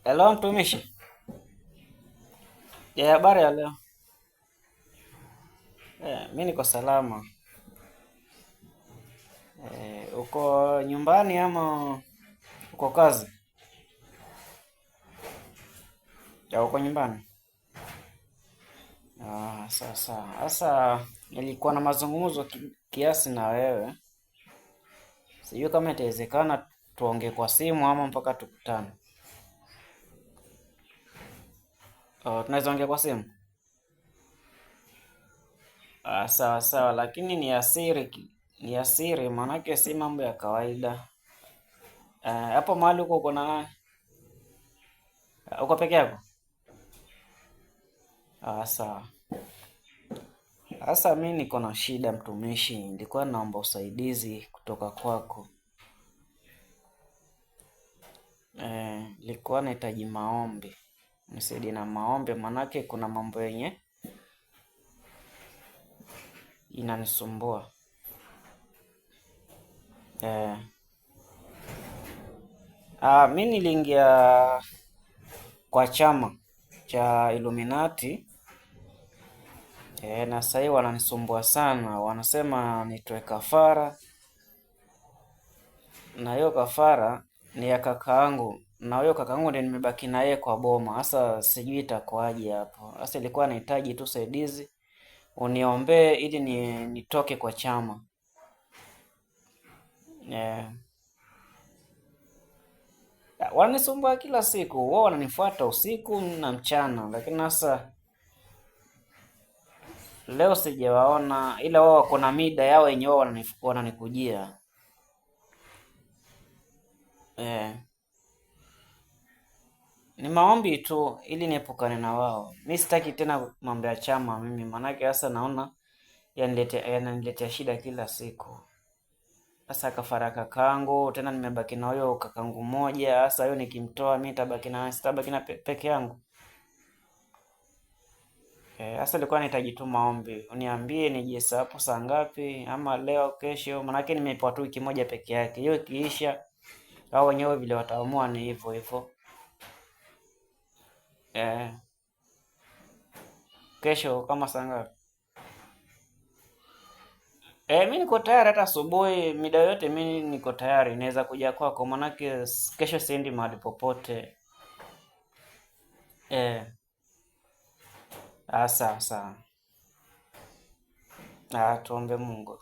Hello mtumishi. Ya habari ya leo. Mi niko salama. Uko nyumbani ama uko kazi? Ya uko nyumbani. Sasa. Sasa nilikuwa na mazungumzo kiasi na wewe. Sijui kama itawezekana tuongee kwa simu ama mpaka tukutane. Tunaweza ongea kwa simu? Sawa sawa, lakini ni asiri, ni asiri maanake si mambo ya kawaida. Hapo mahali uko na nani? Uko peke yako? Sawa. Sasa mi niko na shida mtumishi, nilikuwa naomba usaidizi kutoka kwako. Nilikuwa nahitaji maombi, nisaidie na maombi, manake kuna mambo yenye inanisumbua. Eh, mi niliingia kwa chama cha Illuminati. Na sahii wananisumbua sana, wanasema nitoe kafara, na hiyo kafara ni ya kakaangu, na huyo kakaangu ndiye nimebaki na yeye kwa boma. Sasa sijui itakuwaje hapo. Sasa ilikuwa nahitaji tu saidizi, uniombee ili nitoke kwa chama. Eh, wananisumbua kila siku, wao wananifuata usiku na mchana, lakini sasa leo sijawaona, ila wao wako na mida yao yenye wao wananikujia. Eh, ni maombi tu ili niepukane na wao. Mi sitaki tena mambo ya chama mimi, manake sasa naona yananiletea shida kila siku. Sasa kafara kakangu tena nimebaki na huyo kakangu mmoja. Sasa hiyo nikimtoa mimi sitabaki na peke yangu. Sasa nilikuwa nahitaji tu maombi, uniambie nije hapo saa ngapi, ama leo kesho, manake nimepewa tu wiki moja peke yake. Hiyo ikiisha, hao wenyewe vile wataamua ni hivyo hivyo. Eh, Kesho kama saa ngapi? Mi niko tayari, hata asubuhi mida yote mi niko tayari, naweza kuja kwako, manake kesho siendi mahali popote. Eh, sawa sawa. Tuombe Mungu.